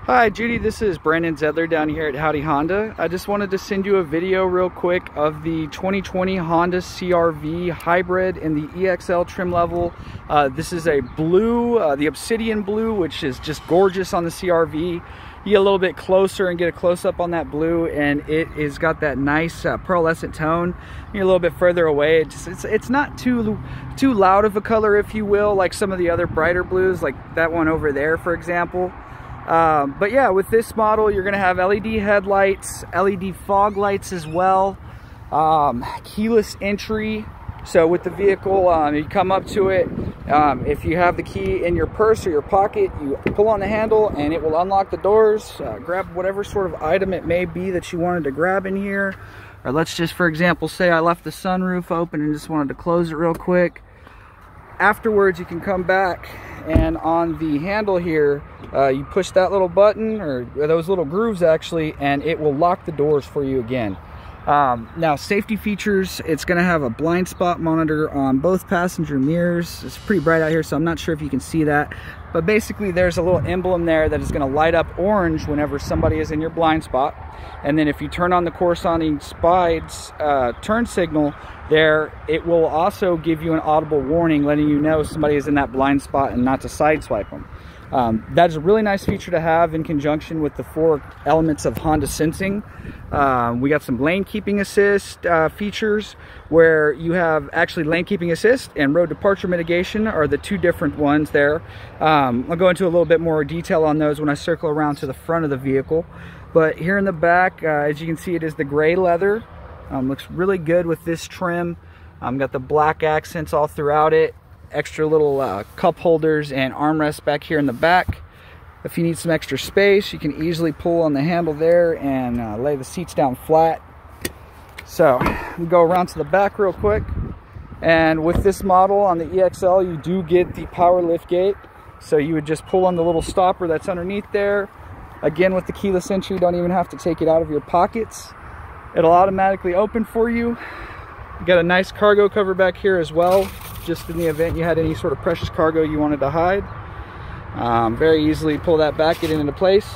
Hi Judy, this is Brandon Zedler down here at Howdy Honda. I just wanted to send you a video real quick of the 2020 Honda CR-V Hybrid in the EXL trim level. This is a blue, the Obsidian blue, which is just gorgeous on the CR-V. You get a little bit closer and get a close-up on that blue, and it is got that nice pearlescent tone. You're a little bit further away. It's not too loud of a color, if you will, like some of the other brighter blues, like that one over there, for example. But yeah, with this model, you're going to have LED headlights, LED fog lights as well, keyless entry. So with the vehicle, you come up to it, if you have the key in your purse or your pocket, you pull on the handle and it will unlock the doors, grab whatever sort of item it may be that you wanted to grab in here. Or let's just, for example, say I left the sunroof open and just wanted to close it real quick. Afterwards, you can come back and on the handle here, you push that little button, or those little grooves actually, and it will lock the doors for you again. Now, safety features, it's going to have a blind spot monitor on both passenger mirrors. It's pretty bright out here, so I'm not sure if you can see that. But basically, there's a little emblem there that is going to light up orange whenever somebody is in your blind spot. And then if you turn on the corresponding SPIDE's turn signal there, it will also give you an audible warning letting you know somebody is in that blind spot and not to sideswipe them. That is a really nice feature to have in conjunction with the 4 elements of Honda Sensing. We got some lane keeping assist features where you have actually lane keeping assist and road departure mitigation are the 2 different ones there. I'll go into a little bit more detail on those when I circle around to the front of the vehicle. But here in the back, as you can see, it is the gray leather. Looks really good with this trim. Got the black accents all throughout it. Extra little cup holders and armrests back here in the back. If you need some extra space, you can easily pull on the handle there and lay the seats down flat. So we go around to the back real quick, and with this model on the EXL, you do get the power lift gate. So you would just pull on the little stopper that's underneath there. Again, with the keyless entry, you don't even have to take it out of your pockets. It'll automatically open for you. You got a nice cargo cover back here as well, just in the event you had any sort of precious cargo you wanted to hide. Very easily pull that back, get it into place.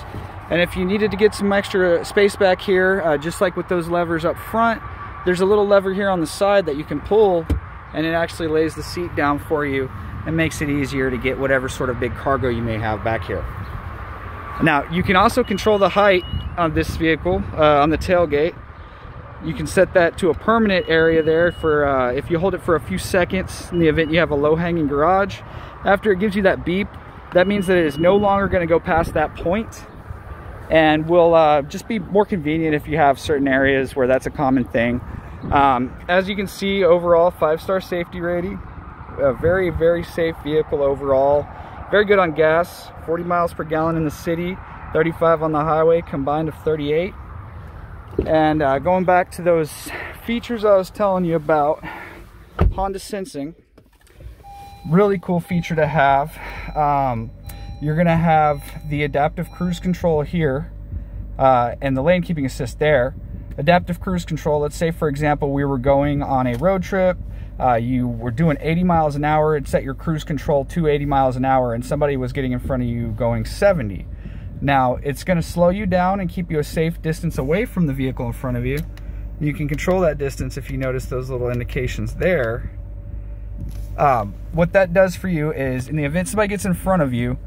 And if you needed to get some extra space back here, just like with those levers up front, there's a little lever here on the side that you can pull, and it actually lays the seat down for you and makes it easier to get whatever sort of big cargo you may have back here. Now, you can also control the height of this vehicle on the tailgate. You can set that to a permanent area there for if you hold it for a few seconds in the event you have a low-hanging garage. After it gives you that beep, that means that it is no longer going to go past that point, and will just be more convenient if you have certain areas where that's a common thing. As you can see, overall 5-star safety rating. A very, very safe vehicle overall. Very good on gas, 40 miles per gallon in the city, 35 on the highway, combined of 38. And going back to those features I was telling you about, Honda Sensing, really cool feature to have. You're gonna have the adaptive cruise control here and the lane keeping assist there. Adaptive cruise control, let's say for example we were going on a road trip, you were doing 80 miles an hour, it set your cruise control to 80 miles an hour, and somebody was getting in front of you going 70. Now, it's going to slow you down and keep you a safe distance away from the vehicle in front of you. You can control that distance if you notice those little indications there. What that does for you is, in the event somebody gets in front of you,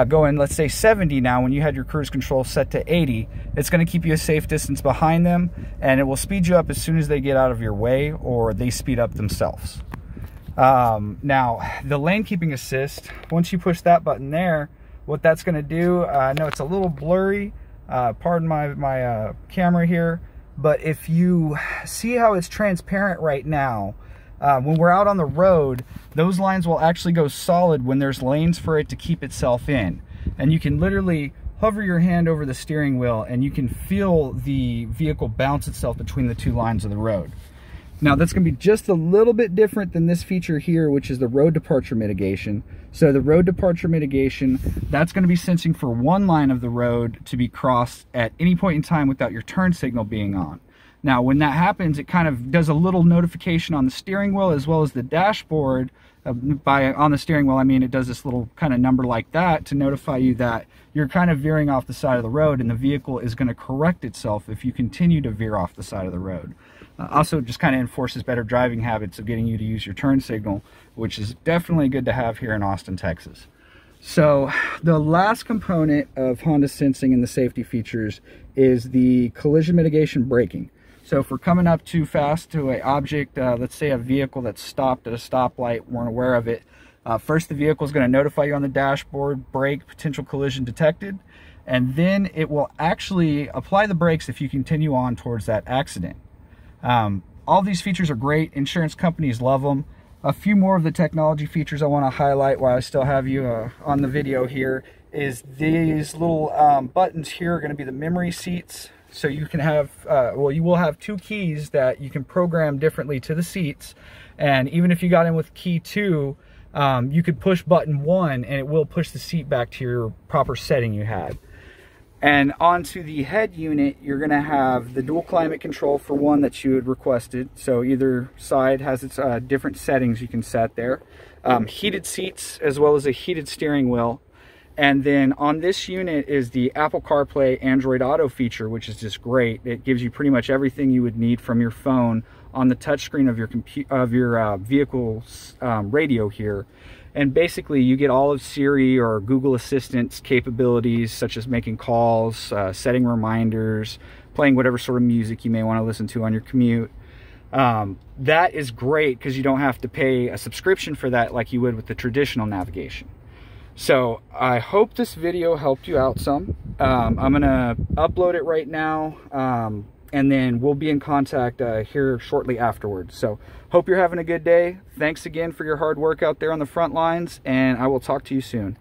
going, let's say 70 now, when you had your cruise control set to 80, it's going to keep you a safe distance behind them, and it will speed you up as soon as they get out of your way or they speed up themselves. Now, the lane keeping assist, once you push that button there, what that's going to do, I know it's a little blurry, pardon my camera here, but if you see how it's transparent right now, when we're out on the road, those lines will actually go solid when there's lanes for it to keep itself in. And you can literally hover your hand over the steering wheel and you can feel the vehicle bounce itself between the 2 lines of the road. Now, that's going to be just a little bit different than this feature here, which is the road departure mitigation. So the road departure mitigation, that's going to be sensing for 1 line of the road to be crossed at any point in time without your turn signal being on. Now, when that happens, it kind of does a little notification on the steering wheel as well as the dashboard on the steering wheel, I mean, it does this little kind of number like that to notify you that you're kind of veering off the side of the road, and the vehicle is going to correct itself if you continue to veer off the side of the road. Also, just kind of enforces better driving habits of getting you to use your turn signal, which is definitely good to have here in Austin, Texas. So the last component of Honda Sensing and the safety features is the collision mitigation braking. So if we're coming up too fast to an object, let's say a vehicle that's stopped at a stoplight, weren't aware of it, first the vehicle is going to notify you on the dashboard, brake, potential collision detected, and then it will actually apply the brakes if you continue on towards that accident. All these features are great. Insurance companies love them. A few more of the technology features I want to highlight while I still have you on the video here is these little buttons here are going to be the memory seats. So you can have, well, you will have 2 keys that you can program differently to the seats. And even if you got in with key 2, you could push button 1 and it will push the seat back to your proper setting you had. And onto the head unit, you're gonna have the dual climate control for one that you had requested. So either side has its different settings you can set there. Heated seats as well as a heated steering wheel. And then on this unit is the Apple CarPlay Android Auto feature, which is just great. It gives you pretty much everything you would need from your phone on the touchscreen of your vehicle's radio here. And basically you get all of Siri or Google Assistant's capabilities, such as making calls, setting reminders, playing whatever sort of music you may want to listen to on your commute. That is great because you don't have to pay a subscription for that like you would with the traditional navigation. So I hope this video helped you out some. I'm gonna upload it right now, and then we'll be in contact here shortly afterwards. So hope you're having a good day. Thanks again for your hard work out there on the front lines, and I will talk to you soon.